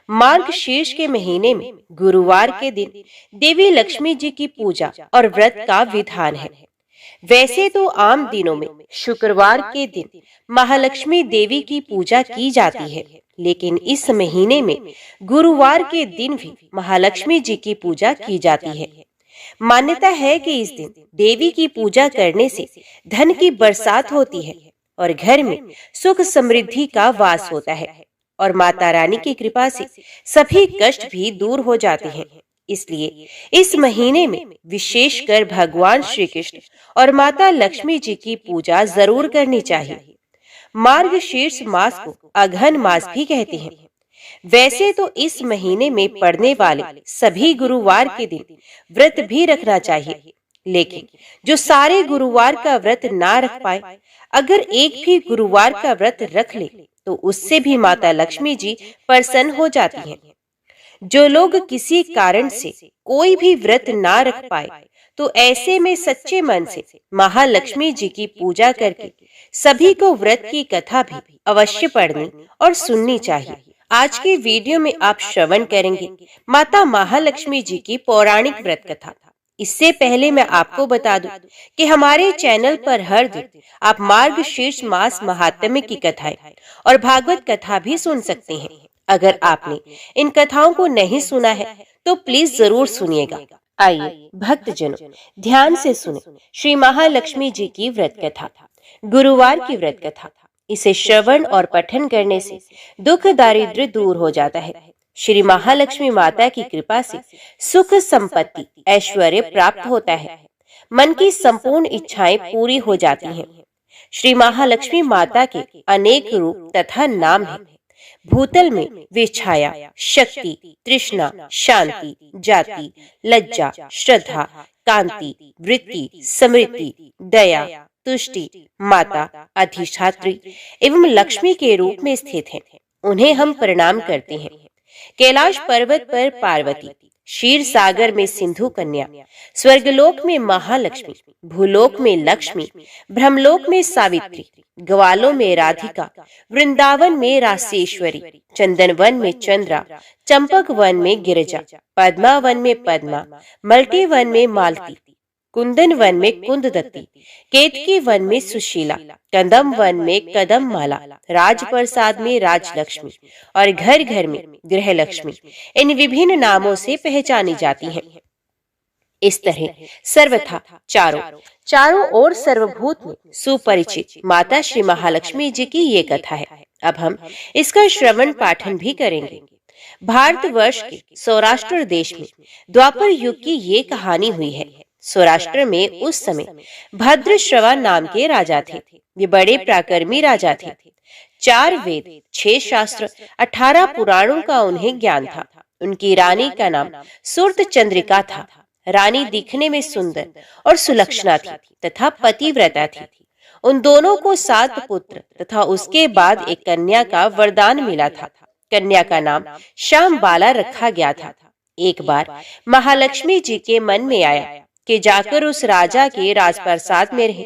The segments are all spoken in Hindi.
मार्गशीर्ष के महीने में गुरुवार के दिन देवी लक्ष्मी जी की पूजा और व्रत का विधान है। वैसे तो आम दिनों में शुक्रवार के दिन महालक्ष्मी देवी की पूजा की जाती है, लेकिन इस महीने में गुरुवार के दिन भी महालक्ष्मी जी की पूजा की जाती है। मान्यता है कि इस दिन देवी की पूजा करने से धन की बरसात होती है और घर में सुख समृद्धि का वास होता है और माता रानी की कृपा से सभी कष्ट भी दूर हो जाते हैं। इसलिए इस महीने में विशेषकर भगवान श्री कृष्ण और माता लक्ष्मी जी की पूजा जरूर करनी चाहिए। मार्गशीर्ष मास को अघन मास भी कहते हैं। वैसे तो इस महीने में पड़ने वाले सभी गुरुवार के दिन व्रत भी रखना चाहिए, लेकिन जो सारे गुरुवार का व्रत ना रख पाए, अगर एक भी गुरुवार का व्रत रख ले तो उससे भी माता लक्ष्मी जी प्रसन्न हो जाती हैं। जो लोग किसी कारण से कोई भी व्रत ना रख पाए, तो ऐसे में सच्चे मन से महालक्ष्मी जी की पूजा करके सभी को व्रत की कथा भी अवश्य पढ़नी और सुननी चाहिए। आज के वीडियो में आप श्रवण करेंगे माता महालक्ष्मी जी की पौराणिक व्रत कथा। इससे पहले मैं आपको बता दूं कि हमारे चैनल पर हर दिन आप मार्गशीर्ष मास महात्म्य की कथाएं और भागवत कथा भी सुन सकते हैं। अगर आपने इन कथाओं को नहीं सुना है तो प्लीज जरूर सुनिएगा। आइए भक्तजनों, ध्यान से सुने श्री महालक्ष्मी जी की व्रत कथा, गुरुवार की व्रत कथा। इसे श्रवण और पठन करने से दुख दारिद्र्य दूर हो जाता है। श्री महालक्ष्मी माता की कृपा से सुख संपत्ति ऐश्वर्य प्राप्त होता है। मन की संपूर्ण इच्छाएं पूरी हो जाती हैं। श्री महालक्ष्मी माता के अनेक रूप तथा नाम हैं। भूतल में वे छाया, शक्ति, तृष्णा, शांति, जाति, लज्जा, श्रद्धा, कांति, वृत्ति, समृद्धि, दया, तुष्टि, माता, अधिष्ठात्री एवं लक्ष्मी के रूप में स्थित हैं। उन्हें हम प्रणाम करते हैं। कैलाश पर्वत पर पार्वती, क्षीर सागर में सिंधु कन्या, स्वर्गलोक में महालक्ष्मी, भूलोक में लक्ष्मी, ब्रह्मलोक में सावित्री, ग्वालों में राधिका, वृंदावन में रासेश्वरी, चंदनवन में चंद्रा, चंपक वन में गिरिजा, पद्मावन में पद्मा, मल्टी वन में मालती, कुंदन वन में कुंददत्ती, केतकी वन में सुशीला, कदम वन में कदम माला, राजप्रसाद में राजलक्ष्मी और घर घर में गृह लक्ष्मी इन विभिन्न नामों से पहचानी जाती हैं। इस तरह सर्वथा चारों ओर सर्वभूत में सुपरिचित माता श्री महालक्ष्मी जी की ये कथा है। अब हम इसका श्रवण पाठन भी करेंगे। भारतवर्ष के सौराष्ट्र देश में द्वापर युग की ये कहानी हुई है। सौराष्ट्र में उस समय भद्रश्रवा नाम के राजा थे। वे बड़े पराक्रमी राजा थे। 4 वेद, 6 शास्त्र, 18 पुराणों का उन्हें ज्ञान था। उनकी रानी का नाम सुरत चंद्रिका था। रानी दिखने में सुंदर और सुलक्षणा थी तथा पतिव्रता थी। उन दोनों को 7 पुत्र तथा उसके बाद एक कन्या का वरदान मिला था। कन्या का नाम श्यामबाला रखा गया था। एक बार महालक्ष्मी जी के मन में आया कि जाकर उस राजा के राजप्रसाद में रहे।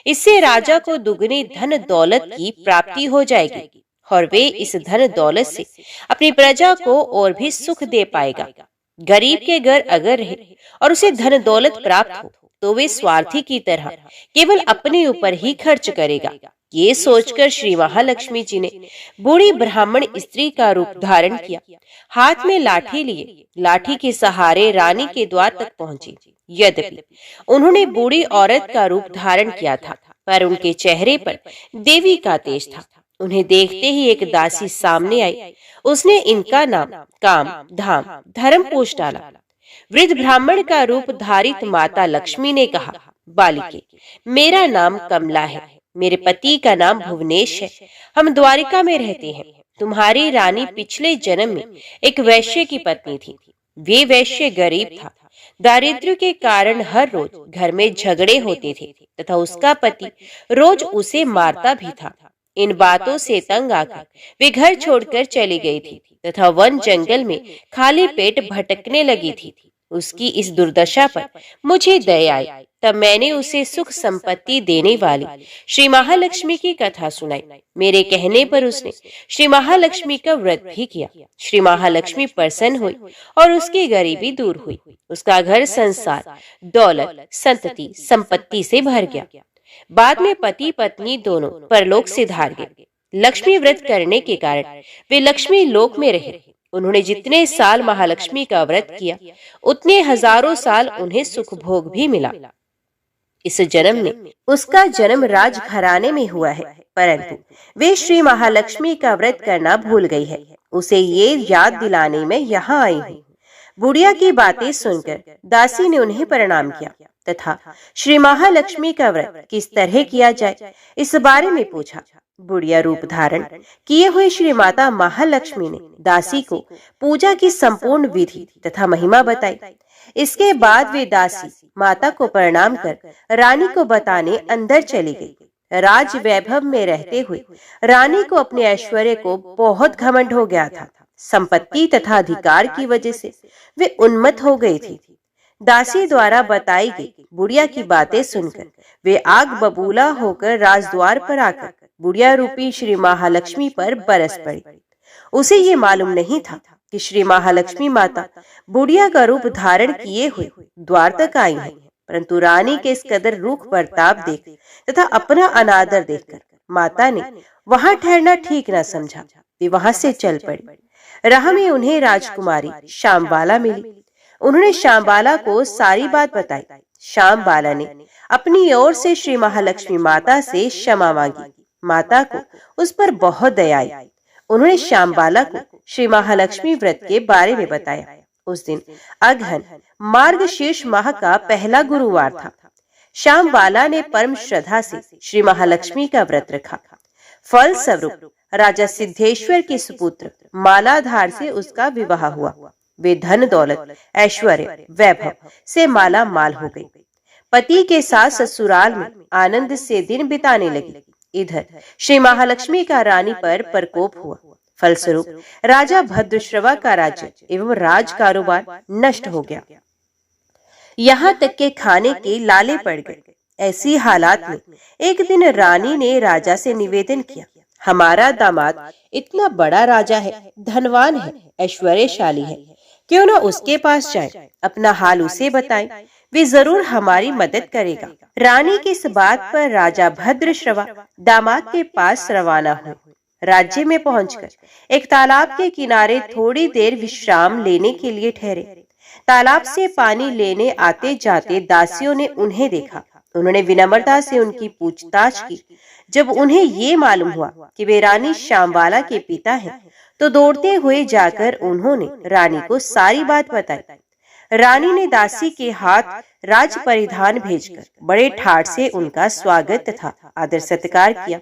इससे राजा को दुगनी धन दौलत की प्राप्ति हो जाएगी और वे इस धन दौलत से अपनी प्रजा को और भी सुख दे पाएगा। गरीब के घर अगर रहे और उसे धन दौलत प्राप्त हो तो वे स्वार्थी की तरह केवल अपने ऊपर ही खर्च करेगा। ये सोचकर श्री महालक्ष्मी जी ने बूढ़ी ब्राह्मण स्त्री का रूप धारण किया। हाथ में लाठी लिए लाठी के सहारे रानी के द्वार तक पहुंची। यद्यपि उन्होंने बूढ़ी औरत का रूप धारण किया था, पर उनके चेहरे पर देवी का तेज था। उन्हें देखते ही एक दासी सामने आई। उसने इनका नाम काम, धाम, धर्म पूछ डाला। वृद्ध ब्राह्मण का रूप धारित माता लक्ष्मी ने कहा, बालिके, मेरा नाम कमला है। मेरे पति का नाम भुवनेश है। हम द्वारिका में रहते हैं। तुम्हारी रानी पिछले जन्म में एक वैश्य की पत्नी थी। वे वैश्य गरीब था। दारिद्र्य के कारण हर रोज घर में झगड़े होते थे तथा उसका पति रोज उसे मारता भी था। इन बातों से तंग आकर वे घर छोड़कर चली गई थी तथा वन जंगल में खाली पेट भटकने लगी थी। उसकी इस दुर्दशा पर मुझे दया आई, तब मैंने उसे सुख संपत्ति देने वाली श्री महालक्ष्मी की कथा सुनाई। मेरे कहने पर उसने श्री महालक्ष्मी का व्रत भी किया। श्री महालक्ष्मी प्रसन्न हुई और उसकी गरीबी दूर हुई। उसका घर संसार, दौलत, संतति, संपत्ति से भर गया। बाद में पति पत्नी दोनों परलोक से धार गए। लक्ष्मी व्रत करने के कारण वे लक्ष्मी लोक में रहे। उन्होंने जितने साल महालक्ष्मी का व्रत किया, उतने हजारों साल उन्हें सुख भोग भी मिला। इस जन्म में उसका जन्म राजघराने में हुआ है, परंतु वे श्री महालक्ष्मी का व्रत करना भूल गई है। उसे ये याद दिलाने में यहाँ आई हूँ। बुढ़िया की बातें सुनकर दासी ने उन्हें प्रणाम किया तथा श्री महालक्ष्मी का व्रत किस तरह किया जाए इस बारे में पूछा। बुढ़िया रूप धारण किए हुए श्री माता महालक्ष्मी ने दासी को पूजा की संपूर्ण विधि तथा महिमा बताई। इसके बाद वे दासी माता को प्रणाम कर रानी को बताने अंदर चली गई। राज वैभव में रहते हुए रानी को अपने ऐश्वर्य को बहुत घमंड हो गया था। संपत्ति तथा अधिकार की वजह से वे उन्मत्त हो गई थी। दासी द्वारा बताई गई बुढ़िया की बातें सुनकर वे आग बबूला होकर राजद्वार पर आकर बुढ़िया रूपी श्री महालक्ष्मी पर बरस पड़ी। उसे ये मालूम नहीं था कि श्री महालक्ष्मी माता बुढ़िया का रूप धारण किए हुए द्वार तक आई है, परंतु रानी के इस कदर रूख बर्ताव देख तथा अपना अनादर देखकर माता ने वहां ठहरना ठीक न समझा। वे वहां से चल पड़ी। राह में उन्हें राजकुमारी श्यामबाला मिली। उन्होंने श्यामबाला को सारी बात बताई। श्यामबाला ने अपनी ओर से श्री महालक्ष्मी माता से क्षमा मांगी। माता को उस पर बहुत दया आई। उन्होंने श्यामबाला को श्री महालक्ष्मी व्रत के बारे में बताया। उस दिन अगहन मार्गशीर्ष माह का पहला गुरुवार था। श्यामबाला ने परम श्रद्धा से श्री महालक्ष्मी का व्रत रखा। फल स्वरूप राजा सिद्धेश्वर के सुपुत्र मालाधार से उसका विवाह हुआ। वे धन दौलत, ऐश्वर्य, वैभव से माला माल हो गई। पति के साथ ससुराल में आनंद से दिन बिताने लगी। इधर श्री महालक्ष्मी का रानी पर प्रकोप हुआ। फलस्वरूप राजा भद्रश्रवा का राज्य एवं राज कारोबार नष्ट हो गया। यहाँ तक के खाने के लाले पड़ गए। ऐसी हालात में एक दिन रानी ने राजा से निवेदन किया, हमारा दामाद इतना बड़ा राजा है, धनवान है, ऐश्वर्यशाली है, क्यों न उसके पास जाए, अपना हाल उसे बताएं, वे जरूर हमारी मदद करेगा। रानी की इस बात पर राजा भद्रश्रवा दामाद के पास रवाना हुए। राज्य में पहुंचकर एक तालाब के किनारे थोड़ी देर विश्राम लेने के लिए ठहरे। तालाब से पानी लेने आते जाते दासियों ने उन्हें देखा। उन्होंने विनम्रता से उनकी पूछताछ की। जब उन्हें ये मालूम हुआ कि वे रानी श्यामबाला के पिता हैं, तो दौड़ते हुए जाकर उन्होंने रानी को सारी बात बताई। रानी ने दासी के हाथ राज परिधान भेजकर बड़े ठाट से उनका स्वागत तथा आदर सत्कार किया।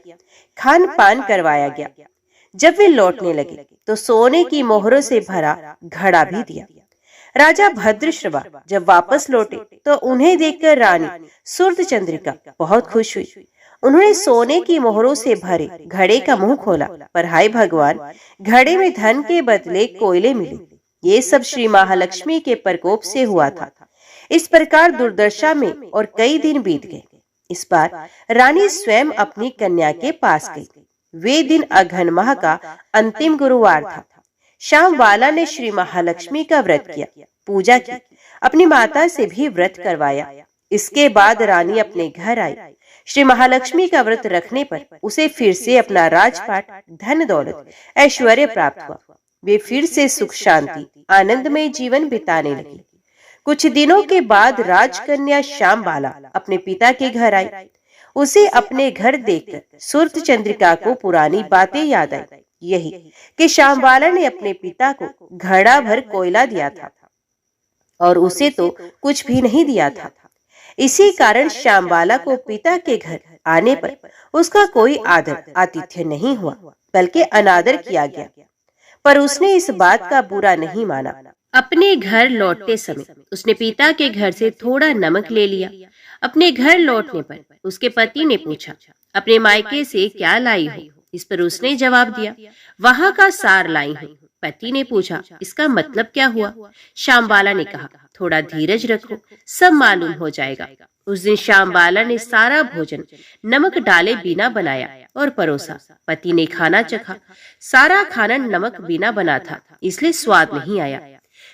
खान पान करवाया गया। जब वे लौटने लगे तो सोने की मोहरों से भरा घड़ा भी दिया। राजा भद्रश्रवा जब वापस लौटे तो उन्हें देखकर रानी सूर्यचंद्रिका बहुत खुश हुई। उन्होंने सोने की मोहरों से भरे घड़े का मुंह खोला, पर हाय भगवान, घड़े में धन के बदले कोयले मिले। ये सब श्री महालक्ष्मी के प्रकोप से हुआ था। इस प्रकार दुर्दशा में और कई दिन बीत गए। इस बार रानी स्वयं अपनी कन्या के पास गई। वे दिन अघन माह का अंतिम गुरुवार था। श्यामबाला ने श्री महालक्ष्मी का व्रत किया, पूजा की, अपनी माता से भी व्रत करवाया। इसके बाद रानी अपने घर आई। श्री महालक्ष्मी का व्रत रखने पर उसे फिर से अपना राजपाट, धन दौलत, ऐश्वर्य प्राप्त हुआ। वे फिर से सुख शांति आनंदमय जीवन बिताने लगी। कुछ दिनों के बाद राजकन्या श्यामबाला अपने पिता के घर आई। उसे अपने घर देखकर सूर्यचंद्रिका को पुरानी बातें याद आई। यही कि श्यामबाला ने अपने पिता को घड़ा भर कोयला दिया था और उसे तो कुछ भी नहीं दिया था। इसी कारण श्यामबाला को पिता के घर आने पर उसका कोई आदर आतिथ्य नहीं हुआ, बल्कि अनादर किया गया। पर उसने इस बात का बुरा नहीं माना। अपने घर लौटते समय उसने पिता के घर से थोड़ा नमक ले लिया। अपने घर लौटने पर उसके पति ने पूछा, अपने मायके से क्या लाई हो? इस पर उसने जवाब दिया, वहां का सार लाई हूँ। पति ने पूछा, इसका मतलब क्या हुआ? श्यामबाला ने कहा, थोड़ा धीरज रखो, सब मालूम हो जाएगा। उस दिन श्यामबाला ने सारा भोजन नमक डाले बिना बनाया और परोसा। पति ने खाना चखा। सारा खाना नमक बिना बना था, इसलिए स्वाद नहीं आया।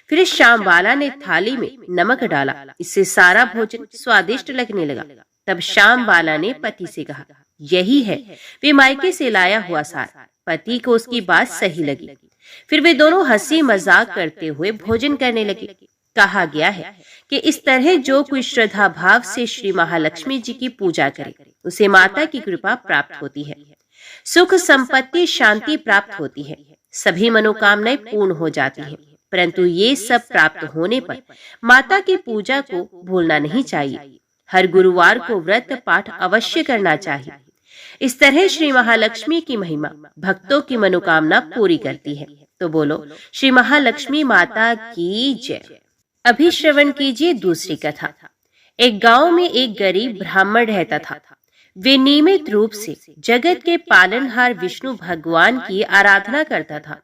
फिर श्यामबाला ने थाली में नमक डाला, इससे सारा भोजन स्वादिष्ट लगने लगा। तब श्यामबाला ने पति से कहा, यही है वे मायके से लाया हुआ सार। पति को उसकी बात सही लगी। फिर वे दोनों हंसी मजाक करते हुए भोजन करने लगे। कहा गया है कि इस तरह जो कोई श्रद्धा भाव से श्री महालक्ष्मी जी की पूजा करे, उसे माता की कृपा प्राप्त होती है, सुख संपत्ति शांति प्राप्त होती है, सभी मनोकामनाएं पूर्ण हो जाती हैं। परंतु ये सब प्राप्त होने पर माता की पूजा को भूलना नहीं चाहिए। हर गुरुवार को व्रत पाठ अवश्य करना चाहिए। इस तरह श्री महालक्ष्मी की महिमा भक्तों की मनोकामना पूरी करती है। तो बोलो श्री महालक्ष्मी माता की जय। अभी श्रवण कीजिए दूसरी कथा। एक गांव में एक गरीब ब्राह्मण रहता था। वे नियमित रूप से जगत के पालनहार विष्णु भगवान की आराधना करता था।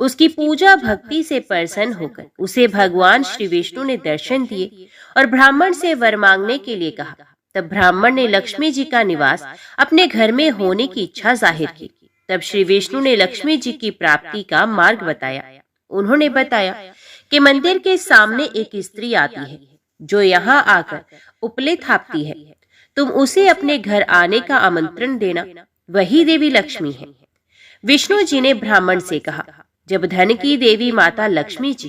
उसकी पूजा भक्ति से प्रसन्न होकर उसे भगवान श्री विष्णु ने दर्शन दिए और ब्राह्मण से वर मांगने के लिए कहा। तब ब्राह्मण ने लक्ष्मी जी का निवास अपने घर में होने की इच्छा जाहिर की। तब श्री विष्णु ने लक्ष्मी जी की प्राप्ति का मार्ग बताया। उन्होंने बताया कि मंदिर के सामने एक स्त्री आती है जो यहाँ आकर उपले थापती है। तुम उसे अपने घर आने का आमंत्रण देना, वही देवी लक्ष्मी है। विष्णु जी ने ब्राह्मण से कहा, जब धन की देवी माता लक्ष्मी जी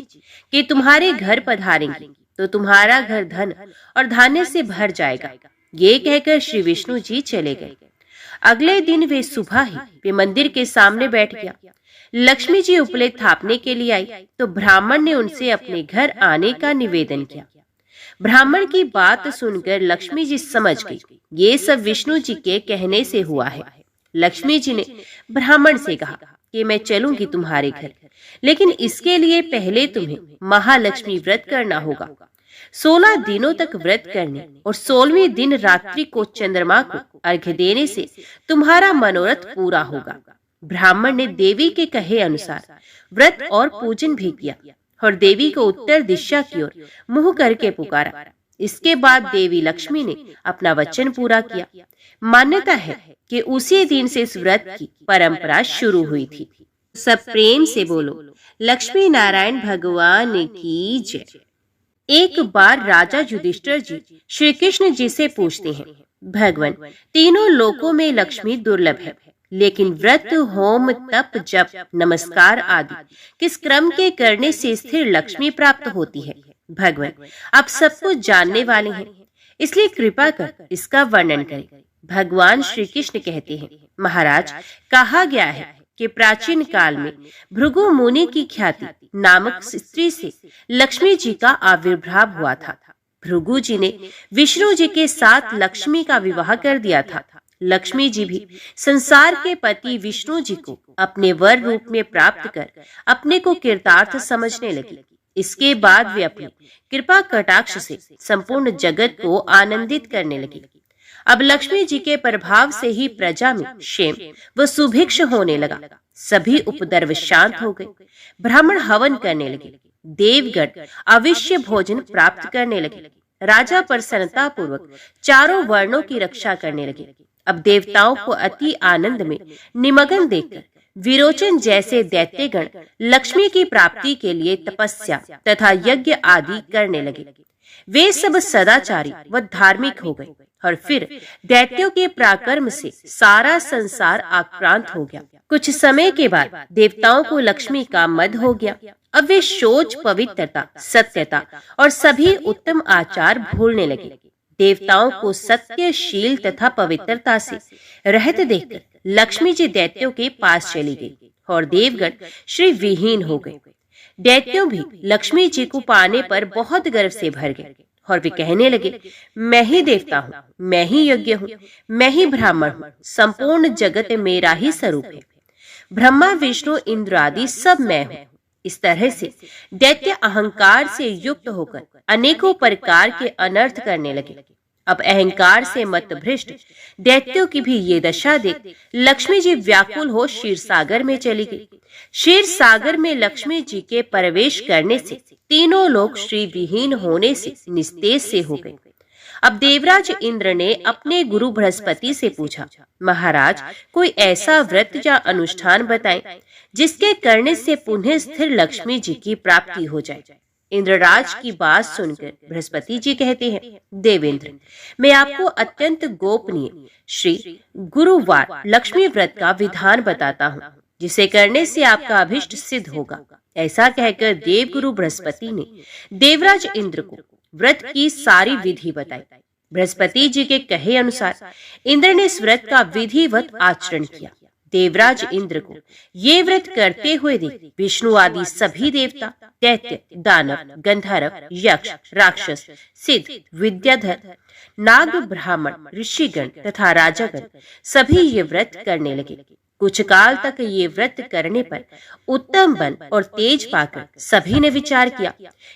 के तुम्हारे घर पधारेंगी तो तुम्हारा घर धन और धान्य से भर जाएगा। ये कहकर श्री विष्णु जी चले गए। अगले दिन वे सुबह ही वे मंदिर के सामने बैठ गया। लक्ष्मी जी उपले थापने के लिए आई तो ब्राह्मण ने उनसे अपने घर आने का निवेदन किया। ब्राह्मण की बात सुनकर लक्ष्मी जी समझ गई, ये सब विष्णु जी के कहने से हुआ है। लक्ष्मी जी ने ब्राह्मण से कहा कि मैं चलूंगी तुम्हारे घर, लेकिन इसके लिए पहले तुम्हें महालक्ष्मी व्रत करना होगा। 16 दिनों तक व्रत करने और 16वें दिन रात्रि को चंद्रमा को अर्घ्य देने से तुम्हारा मनोरथ पूरा होगा। ब्राह्मण ने देवी के कहे अनुसार व्रत और पूजन भी किया और देवी को उत्तर दिशा की ओर मुंह करके पुकारा। इसके बाद देवी लक्ष्मी ने अपना वचन पूरा किया। मान्यता है कि उसी दिन से इस व्रत की परंपरा शुरू हुई थी। सब प्रेम से बोलो लक्ष्मी नारायण भगवान की जय। एक बार राजा युधिष्ठिर जी श्री कृष्ण जी से पूछते हैं, भगवान, तीनों लोकों में लक्ष्मी दुर्लभ है, लेकिन व्रत होम तप जप नमस्कार आदि किस क्रम के करने से स्थिर लक्ष्मी प्राप्त होती है? भगवान, आप सब कुछ जानने वाले हैं, इसलिए कृपा कर इसका वर्णन करें। भगवान श्री कृष्ण कहते हैं, महाराज, कहा गया है कि प्राचीन काल में भृगु मुनि की ख्याति नामक स्त्री से लक्ष्मी जी का आविर्भाव हुआ था। भृगु जी ने विष्णु जी के साथ लक्ष्मी का विवाह कर दिया था। लक्ष्मी जी भी संसार के पति विष्णु जी को अपने वर रूप में प्राप्त कर अपने को कृतार्थ समझने लगी। इसके बाद वे अपनी कृपा कटाक्ष से संपूर्ण जगत को आनंदित करने लगी। अब लक्ष्मी जी के प्रभाव से ही प्रजा में क्षेम व सुभिक्ष होने लगा। सभी उपद्रव शांत हो गए। ब्राह्मण हवन करने लगे। देवगण अवश्य भोजन प्राप्त करने लगे। राजा प्रसन्नता पूर्वक चारों वर्णों की रक्षा करने लगे। अब देवताओं को अति आनंद में निमग्न देखकर विरोचन जैसे दैत्यगण लक्ष्मी की प्राप्ति के लिए तपस्या तथा यज्ञ आदि करने लगे। वे सब सदाचारी व धार्मिक हो गए और फिर दैत्यों के पराक्रम से सारा संसार आक्रांत हो गया। कुछ समय के बाद देवताओं को लक्ष्मी का मद हो गया। अब वे शौच, पवित्रता, सत्यता और सभी उत्तम आचार भूलने लगे। देवताओं को सत्यशील तथा पवित्रता से रहत देखकर लक्ष्मी जी दैत्यों के पास चली गई और देवगण श्री विहीन हो गए। दैत्यों भी लक्ष्मी जी को पाने पर बहुत गर्व से भर गए और वे कहने लगे, मैं ही देवता हूँ, मैं ही यज्ञ हूँ, मैं ही ब्राह्मण हूँ, संपूर्ण जगत मेरा ही स्वरूप है। ब्रह्मा विष्णु इंद्र आदि सब मैं हूँ। इस तरह से दैत्य अहंकार से युक्त होकर अनेकों प्रकार के अनर्थ करने लगे। अब अहंकार से मत भ्रष्ट दैत्यों की भी ये दशा देख लक्ष्मी जी व्याकुल हो क्षीर सागर में चली गई। क्षीर सागर में लक्ष्मी जी के प्रवेश करने से तीनों लोग श्री विहीन होने से निस्तेज से हो गए। अब देवराज इंद्र ने अपने गुरु बृहस्पति से पूछा, महाराज कोई ऐसा व्रत या अनुष्ठान बताएं जिसके करने से पुनः स्थिर लक्ष्मी जी की प्राप्ति हो जाए। इंद्रराज की बात सुनकर बृहस्पति जी कहते हैं, देवेंद्र, मैं आपको अत्यंत गोपनीय श्री गुरुवार लक्ष्मी व्रत का विधान बताता हूँ, जिसे करने से आपका अभिष्ट सिद्ध होगा। ऐसा कहकर देवगुरु बृहस्पति ने देवराज इंद्र को व्रत की सारी विधि बताई। बृहस्पति जी के कहे अनुसार इंद्र ने इस व्रत का विधिवत आचरण किया। देवराज इंद्र को ये व्रत करते हुए देख विष्णु आदि सभी देवता, दैत्य, दानव, गंधर्व, यक्ष, राक्षस, सिद्ध, विद्याधर, नाग, ब्राह्मण, ऋषिगण तथा राजागण सभी ये व्रत करने लगे। कुछ काल तक ये व्रत करने पर उत्तम बल और तेज पाकर सभी ने विचार किया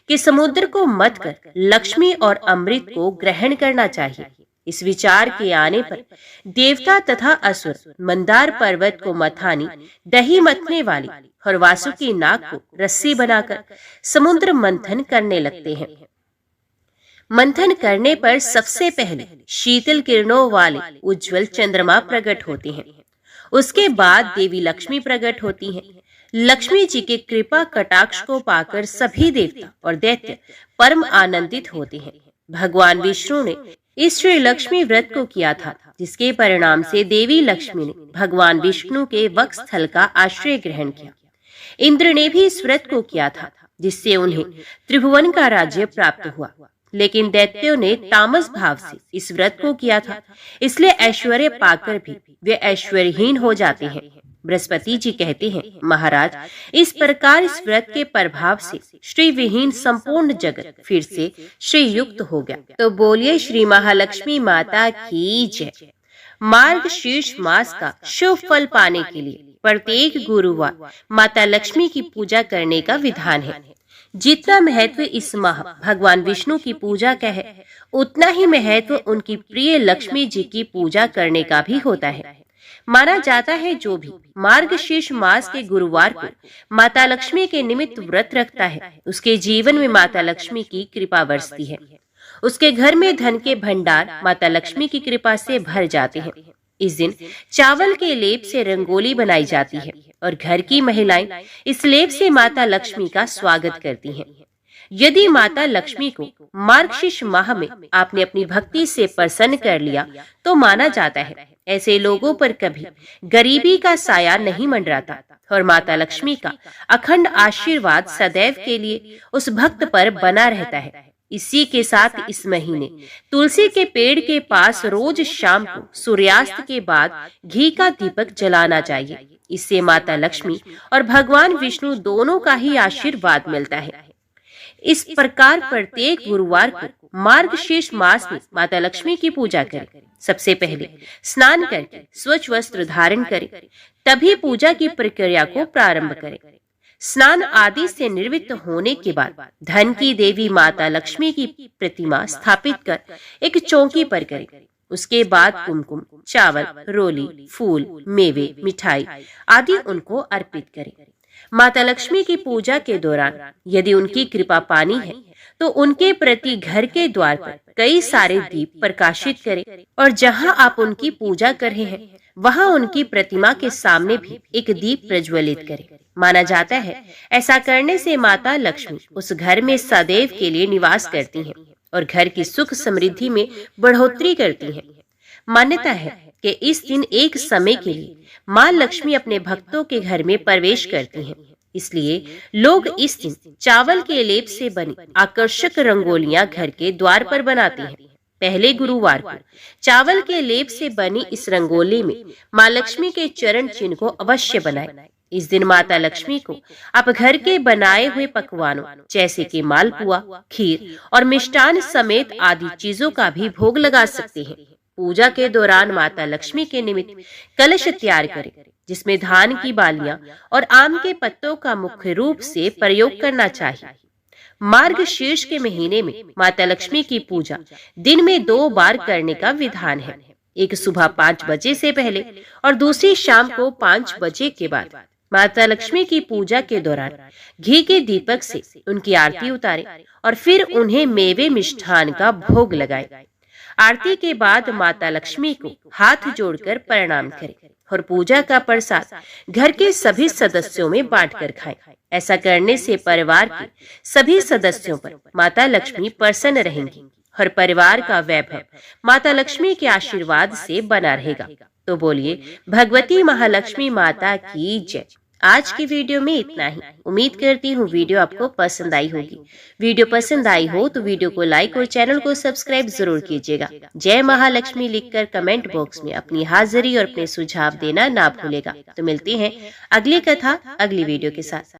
कि समुद्र को मत कर लक्ष्मी और अमृत को ग्रहण करना चाहिए। इस विचार के आने पर देवता तथा असुर मंदार पर्वत को मथानी, दही मथने वाली और वासुकी नाग को रस्सी बनाकर समुद्र मंथन करने लगते हैं। मंथन करने पर सबसे पहले शीतल किरणों वाले उज्जवल चंद्रमा प्रकट होते हैं। उसके बाद देवी लक्ष्मी प्रकट होती हैं। लक्ष्मी जी के कृपा कटाक्ष को पाकर सभी देवता और दैत्य परम आनंदित होते हैं। भगवान विष्णु ने इस श्री लक्ष्मी व्रत को किया था, जिसके परिणाम से देवी लक्ष्मी ने भगवान विष्णु के वक्षस्थल का आश्रय ग्रहण किया। इंद्र ने भी इस व्रत को किया था, जिससे उन्हें त्रिभुवन का राज्य प्राप्त हुआ। लेकिन दैत्यों ने तामस भाव से इस व्रत को किया था, इसलिए ऐश्वर्य पाकर भी वे ऐश्वर्यहीन हो जाते हैं। बृहस्पति जी कहते हैं, महाराज इस प्रकार इस व्रत के प्रभाव से श्री विहीन संपूर्ण जगत फिर से श्री युक्त हो गया। तो बोलिए श्री महालक्ष्मी माता की जय। मार्गशीर्ष मास का शुभ फल पाने के लिए प्रत्येक गुरुवार माता लक्ष्मी की पूजा करने का विधान है। जितना महत्व इस माह भगवान विष्णु की पूजा का है, उतना ही महत्व उनकी प्रिय लक्ष्मी जी की पूजा करने का भी होता है। माना जाता है जो भी मार्गशीर्ष मास के गुरुवार को माता लक्ष्मी के निमित्त व्रत रखता है, उसके जीवन में माता लक्ष्मी की कृपा बरसती है। उसके घर में धन के भंडार माता लक्ष्मी की कृपा से भर जाते हैं। इस दिन चावल के लेप से रंगोली बनाई जाती है और घर की महिलाएं इस लेप से माता लक्ष्मी का स्वागत करती हैं। यदि माता लक्ष्मी को मार्गशीर्ष माह में आपने अपनी भक्ति से प्रसन्न कर लिया, तो माना जाता है ऐसे लोगों पर कभी गरीबी का साया नहीं मंडराता और माता लक्ष्मी का अखंड आशीर्वाद सदैव के लिए उस भक्त पर बना रहता है। इसी के साथ इस महीने तुलसी के पेड़ के पास रोज शाम को सूर्यास्त के बाद घी का दीपक जलाना चाहिए। इससे माता लक्ष्मी और भगवान विष्णु दोनों का ही आशीर्वाद मिलता है। इस प्रकार प्रत्येक गुरुवार को मार्गशीर्ष मास में माता लक्ष्मी की पूजा करें। सबसे पहले स्नान करके स्वच्छ वस्त्र धारण करें, तभी पूजा की प्रक्रिया को प्रारंभ करें। स्नान आदि से निवृत्त होने के बाद धन की देवी माता लक्ष्मी की प्रतिमा स्थापित कर एक चौकी पर करें। उसके बाद कुमकुम, चावल, रोली, फूल, मेवे, मिठाई आदि उनको अर्पित करें। माता लक्ष्मी की पूजा के दौरान यदि उनकी कृपा पानी है तो उनके प्रति घर के द्वार पर कई सारे दीप प्रकाशित करें और जहां आप उनकी पूजा कर रहे हैं वहां उनकी प्रतिमा के सामने भी एक दीप प्रज्वलित करें। माना जाता है ऐसा करने से माता लक्ष्मी उस घर में सदैव के लिए निवास करती हैं और घर की सुख समृद्धि में बढ़ोतरी करती हैं। मान्यता है कि इस दिन एक समय के लिए माँ लक्ष्मी अपने भक्तों के घर में प्रवेश करती हैं। इसलिए लोग इस दिन चावल के लेप से बनी आकर्षक रंगोलियां घर के द्वार पर बनाते हैं। पहले गुरुवार को चावल के लेप से बनी इस रंगोली में माँ लक्ष्मी के चरण चिन्ह को अवश्य बनाएं। इस दिन माता लक्ष्मी को आप घर के बनाए हुए पकवानों जैसे कि मालपुआ, खीर और मिष्टान समेत आदि चीजों का भी भोग लगा सकते हैं। पूजा के दौरान माता लक्ष्मी के निमित्त कलश तैयार करें, जिसमें धान की बालियां और आम के पत्तों का मुख्य रूप से प्रयोग करना चाहिए। मार्गशीर्ष के महीने में माता लक्ष्मी की पूजा दिन में 2 बार करने का विधान है, एक सुबह 5 बजे से पहले और दूसरी शाम को 5 बजे के बाद। माता लक्ष्मी की पूजा के दौरान घी के दीपक से उनकी आरती उतारें और फिर उन्हें मेवे मिष्ठान का भोग लगाएं। आरती के बाद माता लक्ष्मी को हाथ जोड़कर प्रणाम करें और पूजा का प्रसाद घर के सभी सदस्यों में बांटकर खाएं। ऐसा करने से परिवार के सभी सदस्यों पर माता लक्ष्मी प्रसन्न रहेंगी और परिवार का वैभव माता लक्ष्मी के आशीर्वाद से बना रहेगा। तो बोलिए भगवती महालक्ष्मी माता की जय। आज की वीडियो में इतना ही। उम्मीद करती हूँ वीडियो आपको पसंद आई होगी। वीडियो पसंद आई हो तो वीडियो को लाइक और चैनल को सब्सक्राइब जरूर कीजिएगा। जय महालक्ष्मी लिखकर कमेंट बॉक्स में अपनी हाजिरी और अपने सुझाव देना ना भूलेगा। तो मिलते हैं अगली कथा अगली वीडियो के साथ।